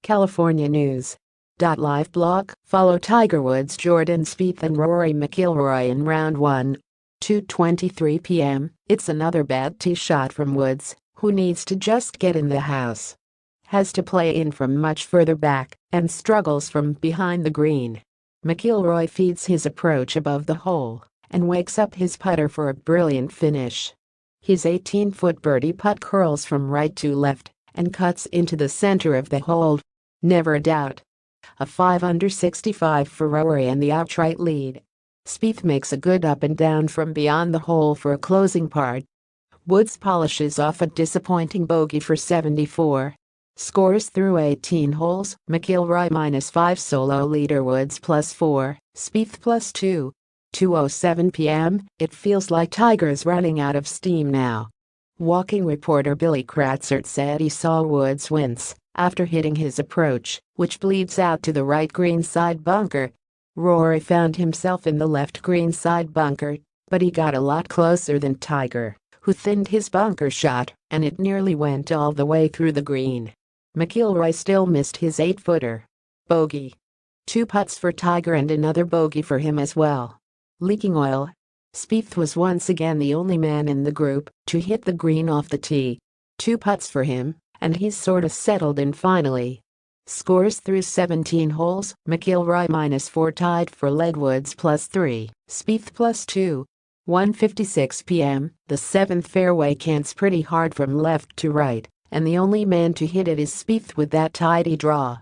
California News. Live blog. Follow Tiger Woods, Jordan Spieth and Rory McIlroy in round 1. 2:23 p.m. It's another bad tee shot from Woods, who needs to just get in the house. Has to play in from much further back and struggles from behind the green. McIlroy feeds his approach above the hole and wakes up his putter for a brilliant finish. His 18-foot birdie putt curls from right to left and cuts into the center of the hole. Never a doubt. A 5 under 65 for Rory and the outright lead. Spieth makes a good up and down from beyond the hole for a closing part. Woods polishes off a disappointing bogey for 74. Scores through 18 holes. McIlroy -5 solo leader, Woods +4, Spieth +2. 2:07 p.m. It feels like Tiger's running out of steam now. Walking reporter Billy Kratzert said he saw Woods wince after hitting his approach, which bleeds out to the right greenside bunker. Rory found himself in the left greenside bunker, but he got a lot closer than Tiger, who thinned his bunker shot, and it nearly went all the way through the green. McIlroy still missed his 8-footer. Bogey. 2 putts for Tiger and another bogey for him as well. Leaking oil. Spieth was once again the only man in the group to hit the green off the tee. 2 putts for him, and he's sort of settled in finally. Scores through 17 holes. McIlroy -4 tied for lead, Woods +3, Spieth +2. 1:56 p.m. The 7th fairway cants pretty hard from left to right, and the only man to hit it is Spieth with that tidy draw.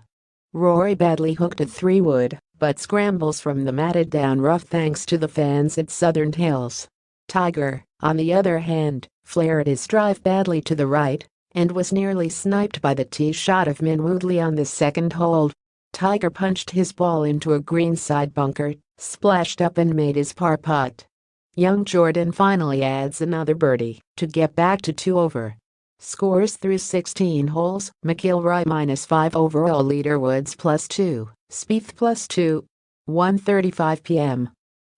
Rory badly hooked a 3-wood, but scrambles from the matted down rough thanks to the fans at Southern Hills. Tiger, on the other hand, flared his drive badly to the right and was nearly sniped by the tee shot of Min Woodley on the 2nd hole. Tiger punched his ball into a greenside bunker, splashed up and made his par putt. Young Jordan finally adds another birdie to get back to 2 over. Scores through 16 holes. McIlroy -5 overall leader, Woods +2, Spieth +2. 1:35 p.m.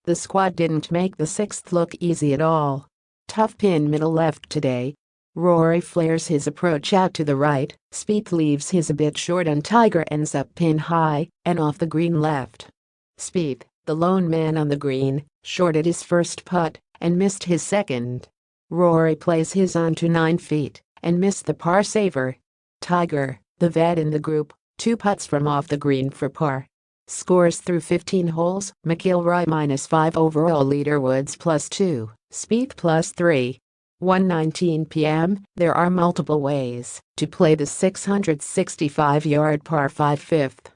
The squad didn't make the 6th look easy at all. Tough pin middle left today. Rory flares his approach out to the right, Spieth leaves his a bit short and Tiger ends up pin high and off the green left. Spieth, the lone man on the green, shorted his first putt and missed his second. Rory plays his on to 9 feet and missed the par saver. Tiger, the vet in the group, 2 putts from off the green for par. Scores through 15 holes. McIlroy -5 overall leader, Woods +2, Spieth +3. 1:19 p.m. There are multiple ways to play the 665-yard par 5 fifth.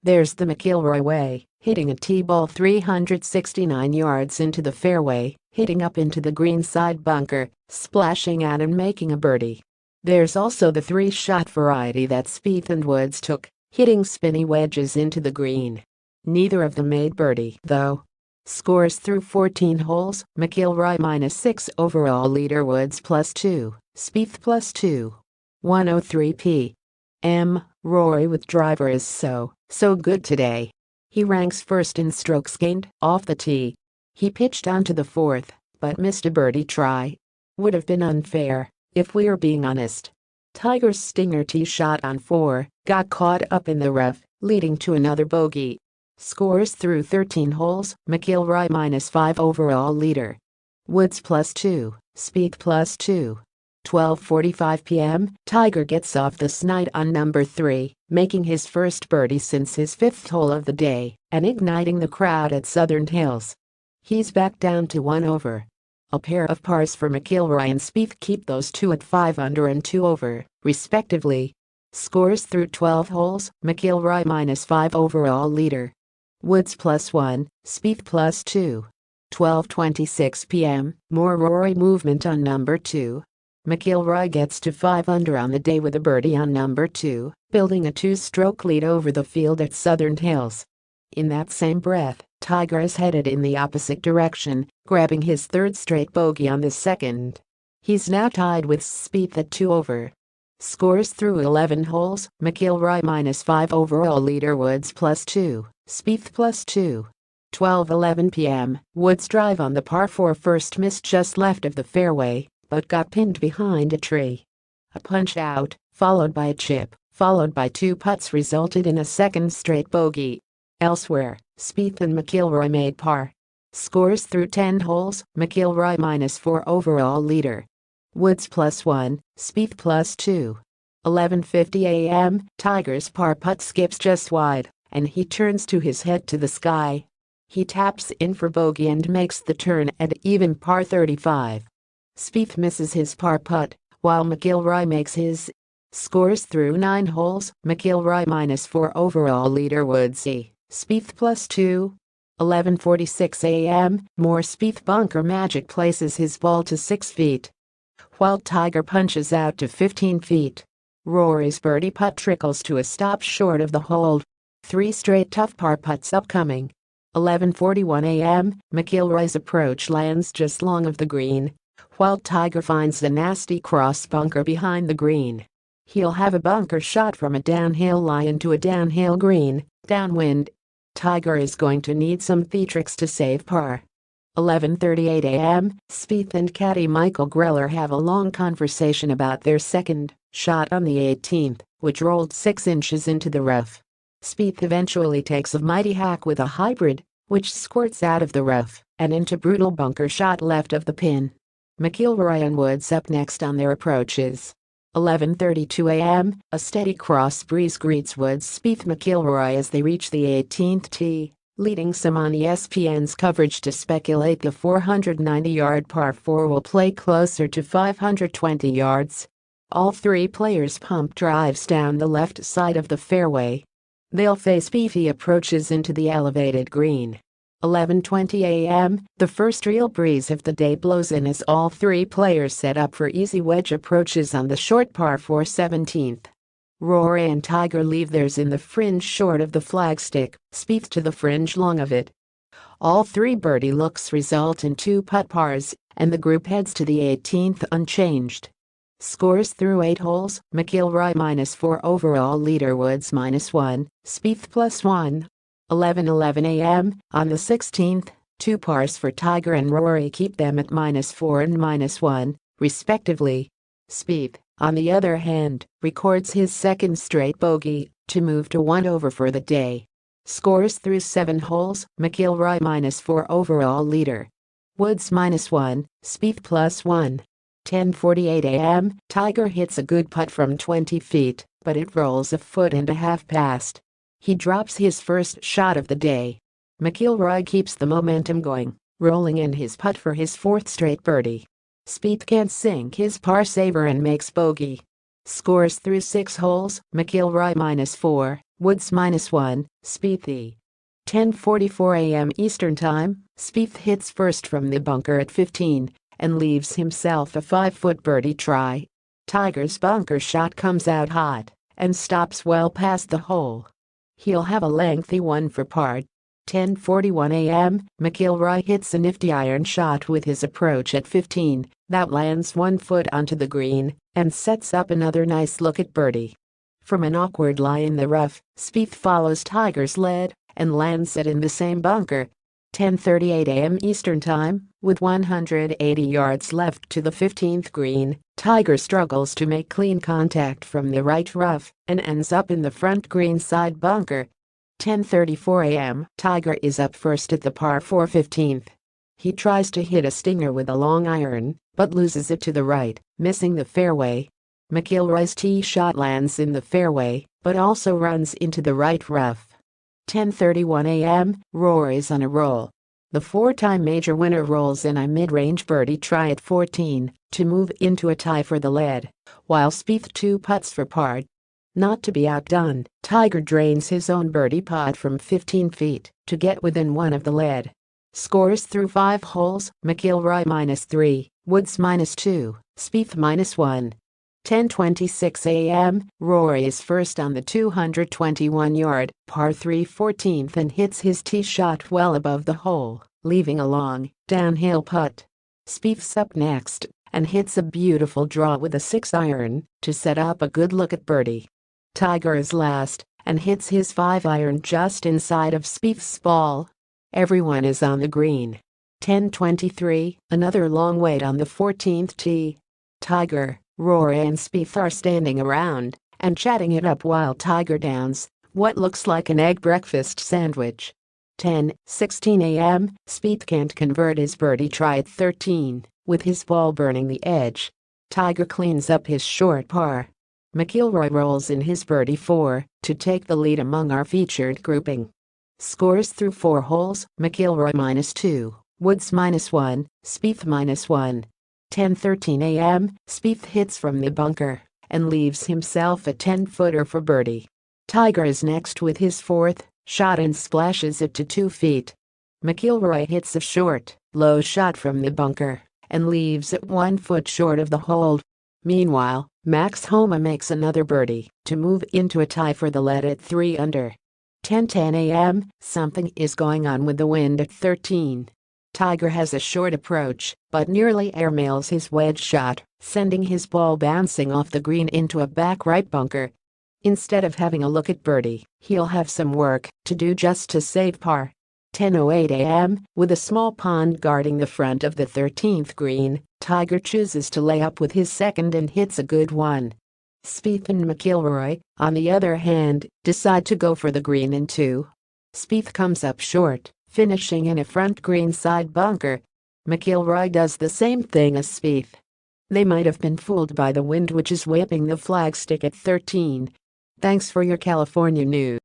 There's the McIlroy way, hitting a tee ball 369 yards into the fairway, hitting up into the greenside bunker, splashing out and making a birdie. There's also the 3-shot variety that Spieth and Woods took, hitting spinny wedges into the green. Neither of them made birdie, though. Scores through 14 holes. McIlroy -6 overall leader, Woods +2, Spieth +2. 1:03 p.m. Rory with driver is so good today. He ranks first in strokes gained off the tee. He pitched onto the 4th, but missed a birdie try. Would have been unfair, if we're being honest. Tiger's stinger tee shot on 4 got caught up in the rough, leading to another bogey. Scores through 13 holes. McIlroy -5 overall leader. Woods +2, Spieth +2. 12:45 p.m. Tiger gets off the snide on number 3, making his first birdie since his 5th hole of the day and igniting the crowd at Southern Hills. He's back down to 1 over. A pair of pars for McIlroy and Spieth keep those 2 at 5 under and 2 over, respectively. Scores through 12 holes. McIlroy -5 overall leader. Woods +1, Spieth +2. 12:26 p.m. More Rory movement on number 2. McIlroy gets to 5 under on the day with a birdie on number 2, building a 2-stroke lead over the field at Southern Hills. In that same breath, Tiger is headed in the opposite direction, grabbing his 3rd straight bogey on the 2nd. He's now tied with Spieth at 2 over. Scores through 11 holes. McIlroy -5 overall leader, Woods +2, Spieth +2. 12:11 p.m. Woods' drive on the par 4 first missed just left of the fairway, but got pinned behind a tree. A punch out, followed by a chip, followed by 2 putts resulted in a second straight bogey. Elsewhere, Spieth and McIlroy made par. Scores through 10 holes, McIlroy -4 overall leader. Woods +1, Spieth +2. 11:50 a.m., Tiger's par putt skips just wide, and he turns to his head to the sky. He taps in for bogey and makes the turn at even par 35. Spieth misses his par putt, while McIlroy makes his. Scores through 9 holes, McIlroy -4 overall leader. Woods Spieth +2. 11:46 a.m., more Spieth bunker magic places his ball to 6 feet, while Tiger punches out to 15 feet. Rory's birdie putt trickles to a stop short of the hole. 3 straight tough par putts upcoming. 11:41 a.m., McIlroy's approach lands just long of the green, while Tiger finds the nasty cross bunker behind the green. He'll have a bunker shot from a downhill lie into a downhill green, downwind. Tiger is going to need some theatrics to save par. 11:38 a.m., Spieth and caddy Michael Greller have a long conversation about their second shot on the 18th, which rolled 6 inches into the rough. Spieth eventually takes a mighty hack with a hybrid, which squirts out of the rough and into brutal bunker shot left of the pin. McIlroy and Woods up next on their approaches. 11:32 a.m., a steady cross breeze greets Woods Spieth McIlroy as they reach the 18th tee, leading some on ESPN's coverage to speculate the 490-yard par 4 will play closer to 520 yards. All 3 players pump drives down the left side of the fairway. They'll face beefy approaches into the elevated green. 11:20 a.m., the first real breeze of the day blows in as all 3 players set up for easy wedge approaches on the short par 4 17th. Rory and Tiger leave theirs in the fringe short of the flagstick, Spieth to the fringe long of it. All 3 birdie looks result in 2 putt pars, and the group heads to the 18th unchanged. Scores through 8 holes, McIlroy -4 overall leader. Woods -1, Spieth +1. 11:11 a.m., on the 16th, 2 pars for Tiger and Rory keep them at -4 and -1, respectively. Spieth, on the other hand, records his second straight bogey to move to 1 over for the day. Scores through 7 holes, McIlroy -4 overall leader. Woods -1, Spieth +1. 10:48 a.m., Tiger hits a good putt from 20 feet, but it rolls a foot and a half past. He drops his first shot of the day. McIlroy keeps the momentum going, rolling in his putt for his 4th straight birdie. Spieth can't sink his par saver and makes bogey. Scores through 6 holes, McIlroy -4, Woods -1, Spieth. 10:44 a.m. Eastern Time, Spieth hits first from the bunker at 15 and leaves himself a 5-foot birdie try. Tiger's bunker shot comes out hot and stops well past the hole. He'll have a lengthy one for par. 10:41 a.m., McIlroy hits a nifty iron shot with his approach at 15 that lands 1 foot onto the green and sets up another nice look at birdie. From an awkward lie in the rough, Spieth follows Tiger's lead and lands it in the same bunker. 10:38 a.m. Eastern Time, with 180 yards left to the 15th green, Tiger struggles to make clean contact from the right rough and ends up in the front greenside bunker. 10:34 a.m. Tiger is up first at the par 4 15th. He tries to hit a stinger with a long iron, but loses it to the right, missing the fairway. McIlroy's tee shot lands in the fairway, but also runs into the right rough. 10:31 a.m., Rory's on a roll. The 4-time major winner rolls in a mid-range birdie try at 14 to move into a tie for the lead, while Spieth 2 putts for par. Not to be outdone, Tiger drains his own birdie putt from 15 feet to get within 1 of the lead. Scores through 5 holes, McIlroy -3, Woods -2, Spieth -1. 10:26 a.m., Rory is first on the 221-yard par 3 14th and hits his tee shot well above the hole, leaving a long, downhill putt. Spieth's up next and hits a beautiful draw with a 6-iron to set up a good look at birdie. Tiger is last and hits his 5-iron just inside of Spieth's ball. Everyone is on the green. 10:23, another long wait on the 14th tee. Tiger, Rory and Spieth are standing around and chatting it up while Tiger downs what looks like an egg breakfast sandwich. 10:16 a.m. Spieth can't convert his birdie try at 13, with his ball burning the edge. Tiger cleans up his short par. McIlroy rolls in his birdie 4 to take the lead among our featured grouping. Scores through 4 holes: McIlroy -2, Woods -1, Spieth -1. 10:13 a.m. Spieth hits from the bunker and leaves himself a 10-footer for birdie. Tiger is next with his 4th shot and splashes it to 2 feet. McIlroy hits a short, low shot from the bunker and leaves it 1 foot short of the hole. Meanwhile, Max Homa makes another birdie to move into a tie for the lead at 3 under. 10:10 a.m. Something is going on with the wind at 13. Tiger has a short approach, but nearly airmails his wedge shot, sending his ball bouncing off the green into a back right bunker. Instead of having a look at birdie, he'll have some work to do just to save par. 10:08 a.m. With a small pond guarding the front of the 13th green, Tiger chooses to lay up with his second and hits a good one. Spieth and McIlroy, on the other hand, decide to go for the green in 2. Spieth comes up short, finishing in a front greenside bunker. McIlroy does the same thing as Spieth. They might have been fooled by the wind, which is whipping the flagstick at 13. Thanks for your California news.